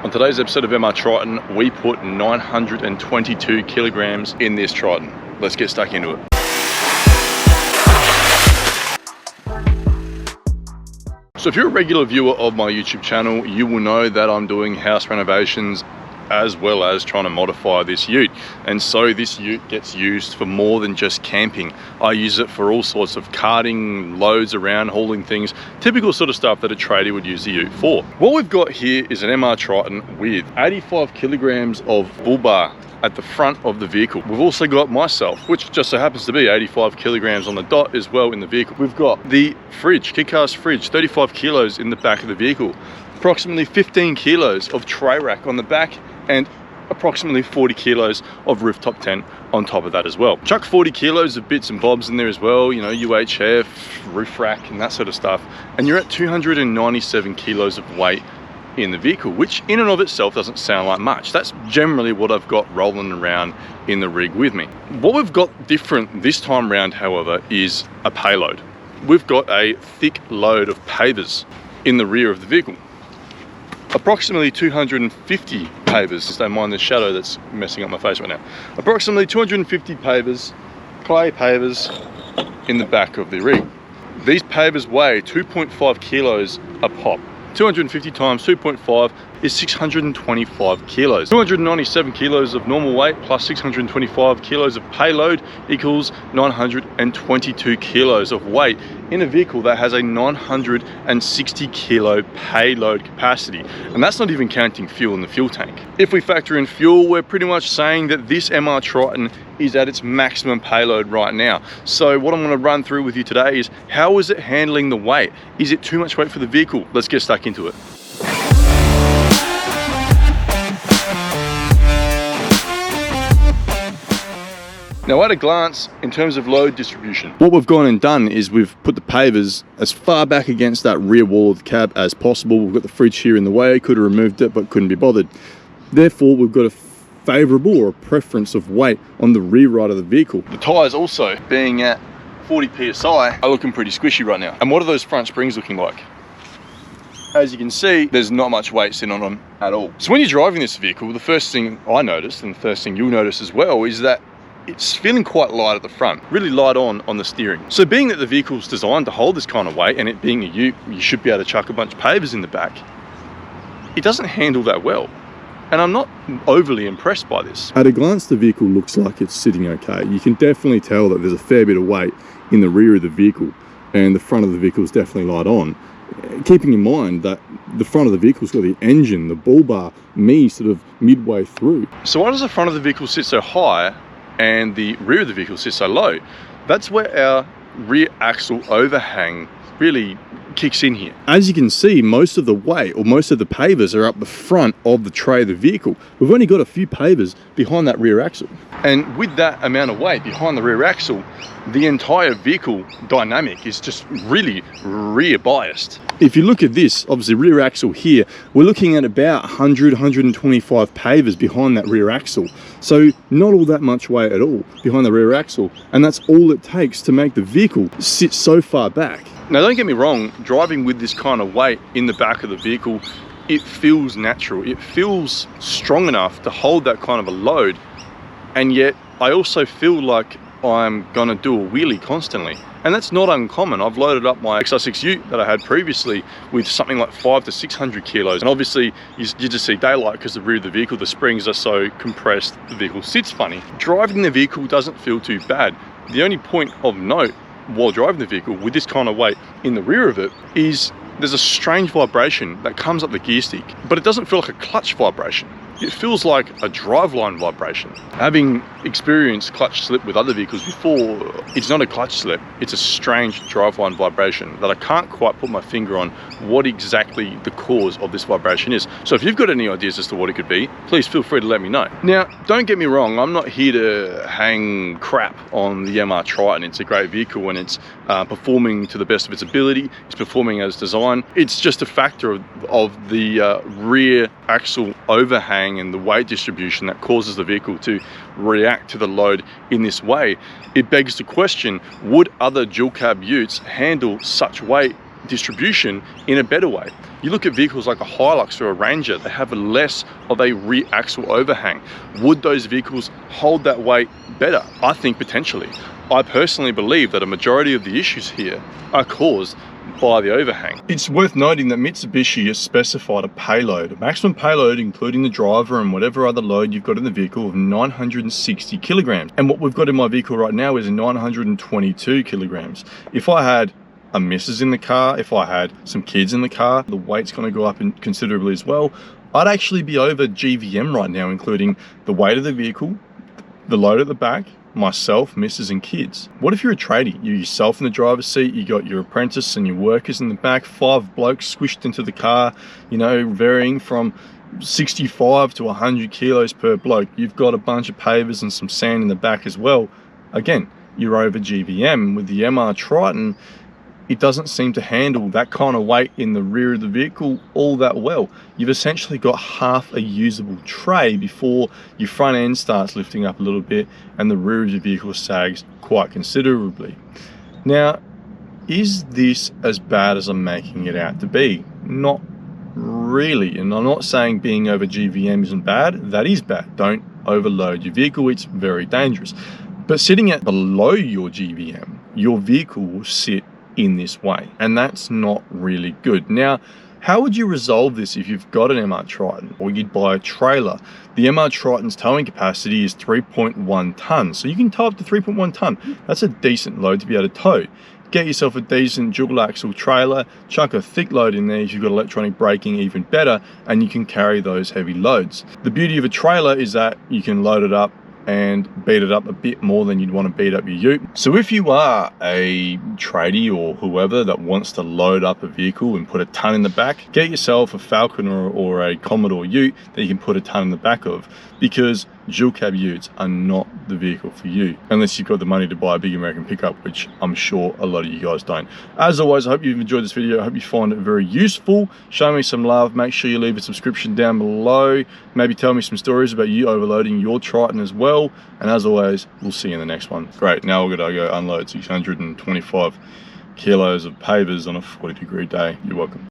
On today's episode of MR Triton, we put 922 kilograms in this Triton. Let's get stuck into it. So if you're a regular viewer of my YouTube channel, you will know that I'm doing house renovations as well as trying to modify this ute. And so this ute gets used for more than just camping. I use it for all sorts of carting, loads around, hauling things, typical sort of stuff that a tradie would use the ute for. What we've got here is an MR Triton with 85 kilograms of bull bar at the front of the vehicle. We've also got myself, which just so happens to be 85 kilograms on the dot as well in the vehicle. We've got the fridge, kick-ass fridge, 35 kilos in the back of the vehicle, approximately 15 kilos of tray rack on the back, and approximately 40 kilos of rooftop tent on top of that as well. Chuck 40 kilos of bits and bobs in there as well, you know, UHF, roof rack and that sort of stuff, and you're at 297 kilos of weight in the vehicle, which in and of itself doesn't sound like much. That's generally what I've got rolling around in the rig with me. What we've got different this time round, however, is a payload. We've got a thick load of pavers in the rear of the vehicle. Approximately 250 pavers, just don't mind the shadow that's messing up my face right now. Approximately 250 pavers, clay pavers in the back of the rig. These pavers weigh 2.5 kilos a pop. 250 times 2.5 is 625 kilos. 297 kilos of normal weight plus 625 kilos of payload equals 922 kilos of weight in a vehicle that has a 960 kilo payload capacity. And that's not even counting fuel in the fuel tank. If we factor in fuel, we're pretty much saying that this MR Triton is at its maximum payload right now. So what I'm going to run through with you today is how is it handling the weight? Is it too much weight for the vehicle? Let's get stuck into it. Now at a glance, in terms of load distribution, what we've gone and done is we've put the pavers as far back against that rear wall of the cab as possible. We've got the fridge here in the way, could have removed it but couldn't be bothered. Therefore, we've got a favourable or a preference of weight on the rear right of the vehicle. The tyres also, being at 40 psi, are looking pretty squishy right now. And what are those front springs looking like? As you can see, there's not much weight sitting on them at all. So when you're driving this vehicle, the first thing I noticed, and the first thing you'll notice as well, is that it's feeling quite light at the front, really light on the steering. So being that the vehicle's designed to hold this kind of weight, and it being a ute, you should be able to chuck a bunch of pavers in the back, it doesn't handle that well. And I'm not overly impressed by this. At a glance, the vehicle looks like it's sitting okay. You can definitely tell that there's a fair bit of weight in the rear of the vehicle, and the front of the vehicle is definitely light on. Keeping in mind that the front of the vehicle's got the engine, the bull bar, me sort of midway through. So why does the front of the vehicle sit so high and the rear of the vehicle sits so low? That's where our rear axle overhang really kicks in here. As you can see, most of the weight or most of the pavers are up the front of the tray of the vehicle. We've only got a few pavers behind that rear axle. And with that amount of weight behind the rear axle, the entire vehicle dynamic is just really rear biased. If you look at this, obviously rear axle here, we're looking at about 100, 125 pavers behind that rear axle. So not all that much weight at all behind the rear axle. And that's all it takes to make the vehicle sit so far back. Now don't get me wrong, driving with this kind of weight in the back of the vehicle, it feels natural. It feels strong enough to hold that kind of a load. And yet I also feel like I'm gonna do a wheelie constantly. And that's not uncommon. I've loaded up my XR6 ute that I had previously with something like 500 to 600 kilos. And obviously you just see daylight because the rear of the vehicle, the springs are so compressed, the vehicle sits funny. Driving the vehicle doesn't feel too bad. The only point of note while driving the vehicle with this kind of weight in the rear of it is there's a strange vibration that comes up the gear stick, but it doesn't feel like a clutch vibration. It feels like a driveline vibration. Having experienced clutch slip with other vehicles before, it's not a clutch slip, it's a strange driveline vibration that I can't quite put my finger on what exactly the cause of this vibration is. So if you've got any ideas as to what it could be, please feel free to let me know. Now, don't get me wrong, I'm not here to hang crap on the MR Triton. It's a great vehicle and it's performing to the best of its ability. It's performing as designed. It's just a factor of the rear axle overhang and the weight distribution that causes the vehicle to react to the load in this way. It begs the question, would other dual cab utes handle such weight distribution in a better way. You look at vehicles like a Hilux or a Ranger, they have less of a rear axle overhang. Would those vehicles hold that weight better? I think potentially. I personally believe that a majority of the issues here are caused by the overhang. It's worth noting that Mitsubishi has specified a payload, a maximum payload including the driver and whatever other load you've got in the vehicle, of 960 kilograms. And what we've got in my vehicle right now is 922 kilograms. If I had a missus in the car, if I had some kids in the car, the weight's going to go up considerably as well. I'd actually be over GVM right now, including the weight of the vehicle, the load at the back, myself, missus and kids. What if you're a tradie? You yourself in the driver's seat, you got your apprentice and your workers in the back, 5 blokes squished into the car, you know, varying from 65 to 100 kilos per bloke. You've got a bunch of pavers and some sand in the back as well. Again, you're over GVM. With the MR Triton, it doesn't seem to handle that kind of weight in the rear of the vehicle all that well. You've essentially got half a usable tray before your front end starts lifting up a little bit and the rear of your vehicle sags quite considerably. Now, is this as bad as I'm making it out to be? Not really. And I'm not saying being over GVM isn't bad. That is bad. Don't overload your vehicle. It's very dangerous. But sitting at below your GVM, your vehicle will sit in this way, and that's not really good. Now, how would you resolve this if you've got an MR Triton or you'd buy a trailer? The MR Triton's towing capacity is 3.1 tons, so you can tow up to 3.1 ton. That's a decent load to be able to tow. Get yourself a decent dual axle trailer, chuck a thick load in there. If you've got electronic braking, even better, and you can carry those heavy loads. The beauty of a trailer is that you can load it up and beat it up a bit more than you'd want to beat up your ute. So if you are a tradie or whoever that wants to load up a vehicle and put a ton in the back, get yourself a Falcon or a Commodore ute that you can put a ton in the back of, because dual cab utes are not the vehicle for you, unless you've got the money to buy a big American pickup, which I'm sure a lot of you guys don't. As always, I hope you've enjoyed this video. I hope you find it very useful. Show me some love. Make sure you leave a subscription down below. Maybe tell me some stories about you overloading your Triton as well. And as always, we'll see you in the next one. Great, now we're gonna go unload 625 kilos of pavers on a 40-degree day. You're welcome.